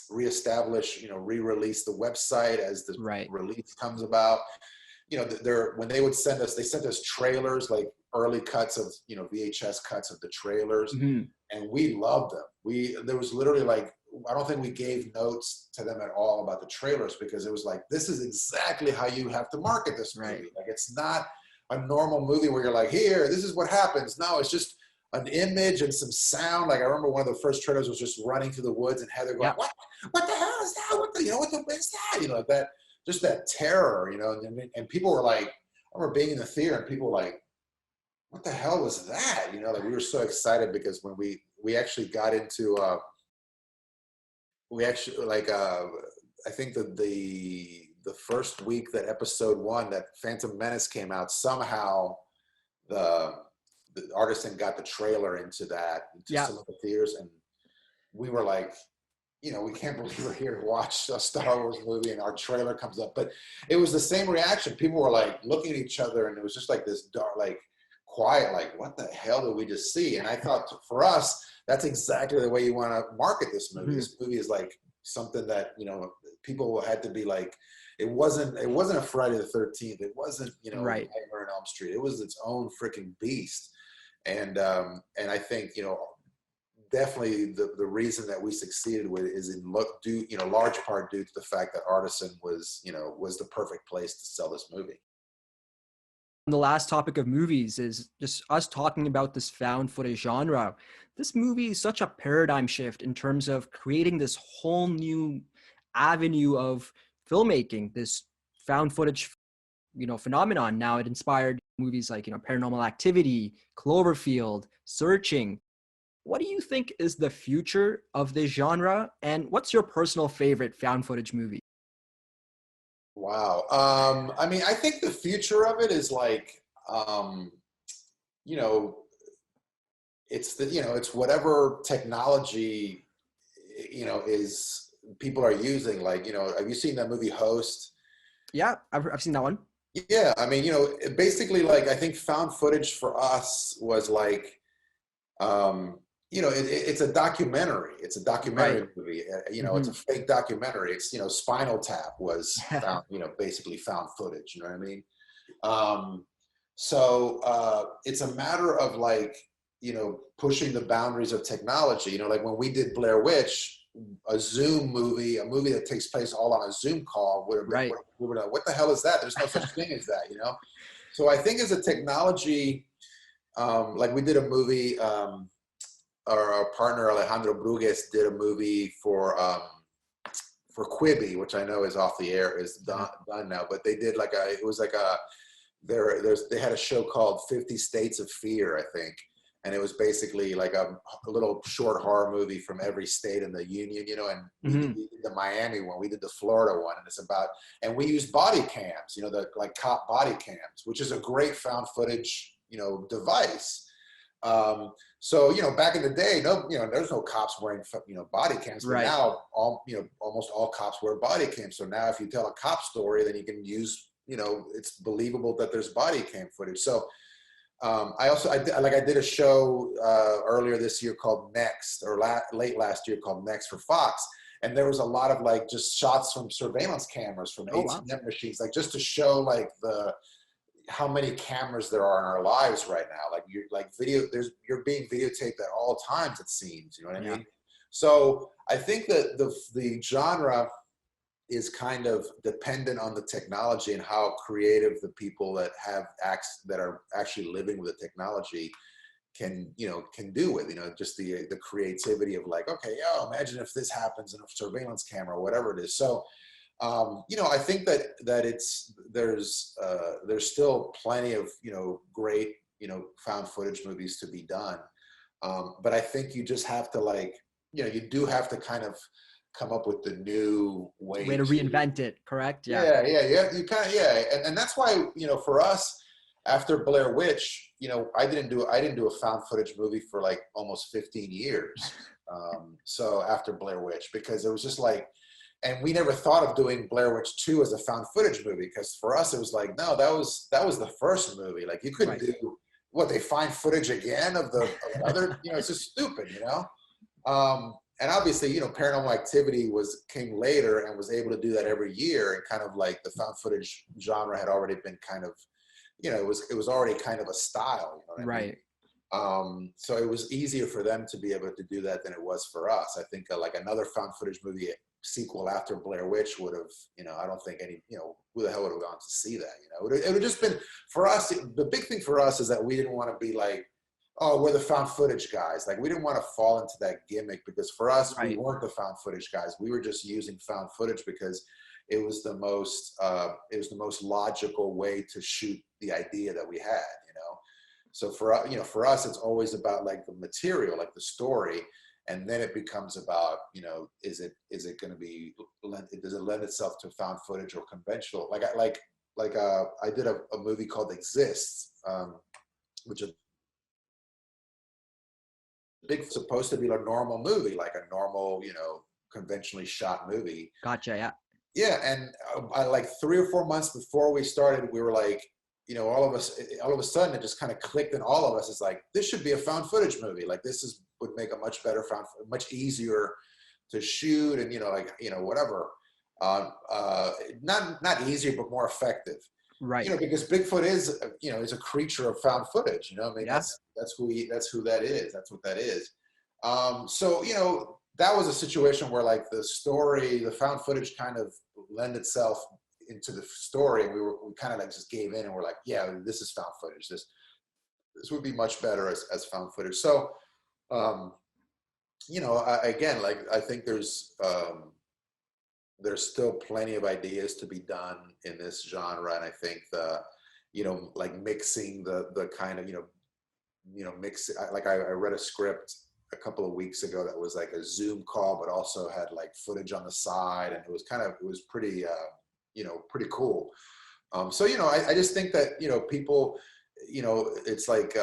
S1: reestablish, re-release the website as the release comes about. When they would send us, they sent us trailers, like early cuts of, VHS cuts of the trailers, and we loved them. There was literally like, I don't think we gave notes to them at all about the trailers because it was like, this is exactly how you have to market this movie. Like, it's not a normal movie where you're like, here, this is what happens. No, it's just an image and some sound. Like I remember one of the first trailers was just running through the woods and Heather going, what the hell is that? What the is that? Like that, just that terror, and people were like, I remember being in the theater and people were like, what the hell was that? Like we were so excited because when we actually got into, I think that the first week that episode 1, that Phantom Menace came out, somehow the Artisan got the trailer into some of the theaters, and we were like, we can't believe we're here to watch a Star Wars movie and our trailer comes up. But it was the same reaction. People were like looking at each other and it was just like this dark, like quiet, like, what the hell did we just see? And I thought for us, that's exactly the way you want to market this movie. This movie is like something that, you know, people had to be like, it wasn't a Friday the 13th. It wasn't, you know,
S2: Right.
S1: Nightmare on Elm Street. It was its own freaking beast. And I think, you know, definitely the reason that we succeeded with it is large part due to the fact that Artisan was, you know, was the perfect place to sell this movie.
S2: The last topic of movies is just us talking about this found footage genre. This movie is such a paradigm shift in terms of creating this whole new avenue of filmmaking, this found footage, you know, phenomenon. Now it inspired movies like, you know, Paranormal Activity, Cloverfield, Searching. What do you think is the future of this genre? And what's your personal favorite found footage movie?
S1: Wow. I mean, I think the future of it is like, you know, it's whatever technology, you know, is people are using. Like, you know, have you seen that movie Host?
S2: Yeah, I've seen that one.
S1: Yeah. I mean, you know, basically, like, I think found footage for us was like, you know, it's a documentary. It's a documentary
S2: Right.
S1: movie. You know, it's
S2: Hmm.
S1: a fake documentary. It's, you know, Spinal Tap was found, you know, basically found footage. You know what I mean? Um, it's a matter of like, you know, pushing the boundaries of technology. You know, like when we did Blair Witch, a a movie that takes place all on a Zoom call,
S2: Right.
S1: we were like, what the hell is that? There's no such thing as that, you know? So I think as a technology, like we did a movie, our partner Alejandro Brugues did a movie for Quibi, which I know is off the air, is done now. But they did like it was like they had a show called 50 States of Fear, I think, and it was basically like a little short horror movie from every state in the union, you know. And
S2: Hmm.
S1: we did the Miami one, we did the Florida one, and and we used body cams, you know, the like cop body cams, which is a great found footage, you know, device. So, you know, back in the day, there's no cops wearing, you know, body cams, but
S2: Right.
S1: now almost all cops wear body cams. So now if you tell a cop story, then you can use, you know, it's believable that there's body cam footage. So, I did a show earlier this year called Next, or late last year called Next for Fox. And there was a lot of like just shots from surveillance cameras from
S2: Oh, wow.
S1: ATM machines, like just to show like how many cameras there are in our lives right now. Like you're being videotaped at all times, it seems, you know what I
S2: Yeah.
S1: mean? So I think that the genre is kind of dependent on the technology and how creative the people that that are actually living with the technology can do with, you know, just the creativity of like, okay, imagine if this happens in a surveillance camera or whatever it is. So you know, I think that there's still plenty of, you know, great, you know, found footage movies to be done. But I think you just have to, like, you know, you do have to kind of come up with the new
S2: Way
S1: way
S2: to
S1: to,
S2: reinvent it, correct? Yeah.
S1: yeah, you kind of, yeah. And that's why, you know, for us, after Blair Witch, you know, I didn't do a found footage movie for like almost 15 years. So after Blair Witch, because it was just like, and we never thought of doing Blair Witch 2 as a found footage movie, because for us it was like, no, that was the first movie. Like you couldn't
S2: Right.
S1: do what, they find footage again of another, you know, it's just stupid, you know. And obviously, you know, Paranormal Activity came later and was able to do that every year, and kind of like the found footage genre had already been kind of, you know, it was already kind of a style, you know what I mean?
S2: Right.
S1: So it was easier for them to be able to do that than it was for us. I think like another found footage movie sequel after Blair Witch would have, you know, I don't think any, you know, who the hell would have gone to see that, you know? It would have just been, for us, the big thing for us is that we didn't want to be like, oh, we're the found footage guys. Like we didn't want to fall into that gimmick, because for us, we
S2: Right.
S1: weren't the found footage guys. We were just using found footage because it was the most logical way to shoot the idea that we had, you know? So you know, for us, it's always about like the material, like the story, and then it becomes about, you know, is it going to be, does it lend itself to found footage or conventional? I did a movie called Exists, which is supposed to be a normal movie, like a normal, you know, conventionally shot movie.
S2: Gotcha. Yeah.
S1: Yeah, and like 3 or 4 months before we started, we were like, all of a sudden it just kind of clicked in all of us. It's like, this should be a found footage movie. Like would make a much better much easier to shoot, and whatever. Not easier, but more effective.
S2: Right.
S1: Because Bigfoot is is a creature of found footage. I mean,
S2: Yeah.
S1: that's who that is. That's what that is. So that was a situation where like the found footage kind of lend itself into the story, and we kind of like just gave in, and we're like, yeah, this is found footage. This would be much better as found footage. So, again, like I think there's still plenty of ideas to be done in this genre, and I think like mixing the kind of mix. Like I read a script a couple of weeks ago that was like a Zoom call, but also had like footage on the side, and it was pretty pretty cool. So I just think that people, it's like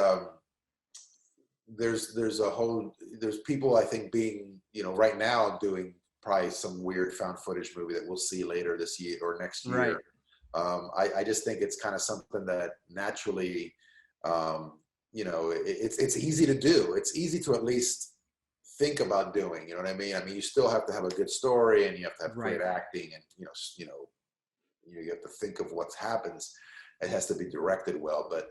S1: there's people I think being right now doing probably some weird found footage movie that we'll see later this year or next year. Right. I just think it's kind of something that naturally, it's easy to do. It's easy to at least think about doing. You know what I mean? I mean, you still have to have a good story, and you have to have great acting, and you have to think of what happens. It has to be directed well, but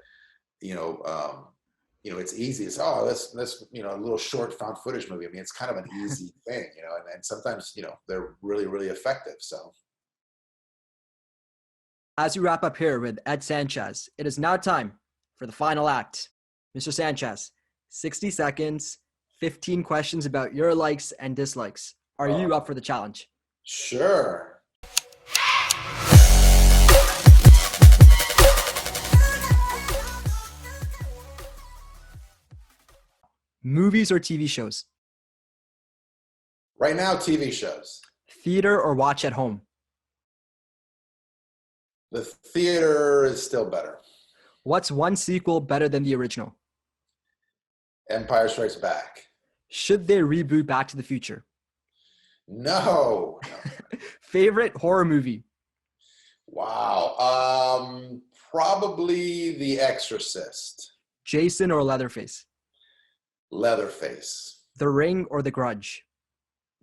S1: it's easy. It's let's a little short found footage movie. I mean, it's kind of an easy thing, and sometimes they're really, really effective. So,
S2: as we wrap up here with Ed Sanchez, it is now time for the final act. Mr. Sanchez, 60 seconds, 15 questions about your likes and dislikes. Are you up for the challenge?
S1: Sure.
S2: Movies or TV shows?
S1: Right now, TV shows.
S2: Theater or watch at home?
S1: The theater is still better.
S2: What's one sequel better than the original?
S1: Empire Strikes Back.
S2: Should they reboot Back to the Future?
S1: No.
S2: Favorite horror movie?
S1: Wow. Probably The Exorcist.
S2: Jason or Leatherface?
S1: Leatherface.
S2: The Ring or The Grudge?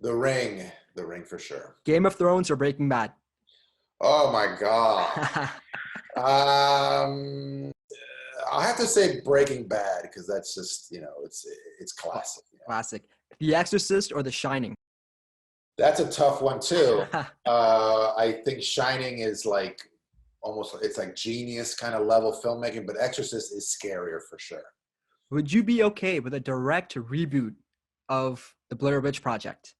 S1: The Ring. The Ring for sure.
S2: Game of Thrones or Breaking Bad?
S1: Oh my God. I'll have to say Breaking Bad, because that's just, it's classic.
S2: Classic. The Exorcist or The Shining?
S1: That's a tough one too. I think Shining is like it's like genius kind of level filmmaking, but Exorcist is scarier for sure.
S2: Would you be okay with a direct reboot of the Blair Witch Project?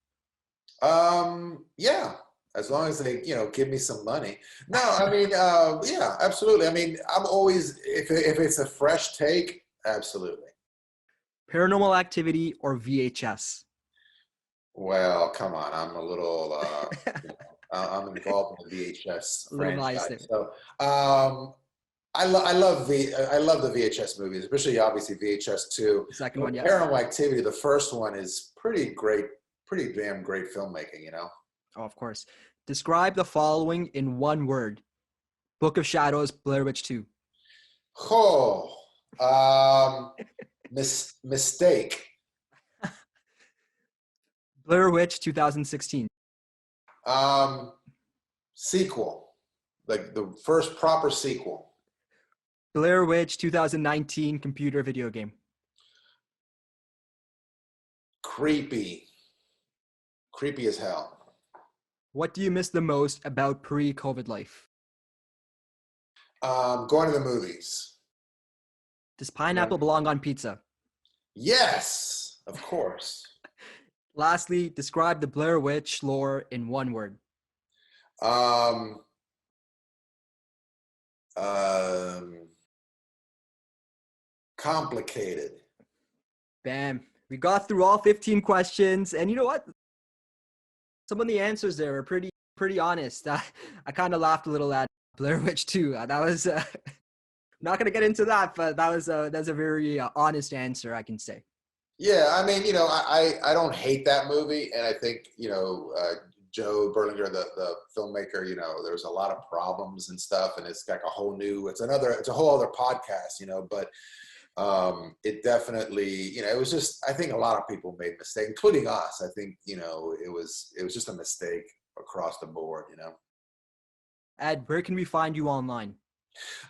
S1: Yeah, as long as they, give me some money. No, I mean, yeah, absolutely. I mean, I'm always, if it's a fresh take, absolutely.
S2: Paranormal Activity or VHS?
S1: Well, come on, I'm a little, I'm involved in the VHS franchise. So, I love the VHS movies, especially obviously VHS 2.
S2: The second one, yeah.
S1: Paranormal Activity, the first one is pretty damn great filmmaking,
S2: Oh, of course. Describe the following in one word. Book of Shadows, Blair Witch 2.
S1: Mistake.
S2: Blair Witch 2016.
S1: Sequel. Like the first proper sequel.
S2: Blair Witch 2019 computer video game.
S1: Creepy as hell.
S2: What do you miss the most about pre-COVID life?
S1: Going to the movies.
S2: Does pineapple belong on pizza?
S1: Yes, of course.
S2: Lastly, describe the Blair Witch lore in one word.
S1: Complicated.
S2: Bam. We got through all 15 questions, and you know what? Some of the answers there were pretty honest. I kind of laughed a little at Blair Witch 2. That was not going to get into that, but that's a very honest answer, I can say.
S1: Yeah, I mean, I don't hate that movie, and I think Joe Berlinger, the filmmaker, you know, there's a lot of problems and stuff, and it's like a whole new, it's a whole other podcast, you know, but it definitely, you know, it was just, I think a lot of people made mistakes, including us. I think, you know, it was just a mistake across the board, you know.
S2: Ed, where can we find you online?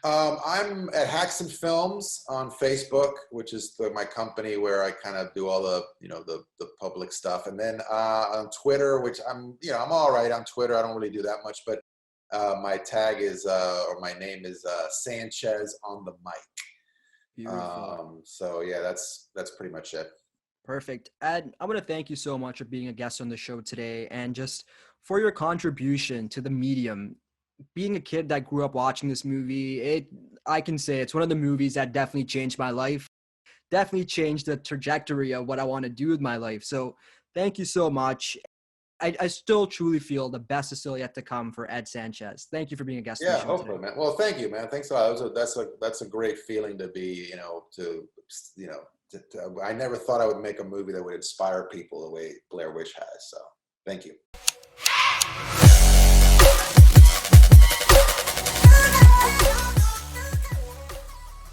S1: I'm at Haxton Films on Facebook, which is my company where I kind of do all the, you know, the public stuff. And then on Twitter, which I'm all right on Twitter. I don't really do that much, but my tag is, or my name is Sanchez on the mic.
S2: Beautiful.
S1: So yeah, that's pretty much it.
S2: Perfect. Ed, I want to thank you so much for being a guest on the show today and just for your contribution to the medium. Being a kid that grew up watching this movie, I can say it's one of the movies that definitely changed my life, definitely changed the trajectory of what I want to do with my life. So thank you so much. I still truly feel the best is still yet to come for Ed Sanchez. Thank you for being a guest on the
S1: Yeah,
S2: show
S1: hopefully,
S2: today.
S1: man. Well, thank you, man. Thanks a lot. That's a great feeling to be, I never thought I would make a movie that would inspire people the way Blair Witch has. So thank you.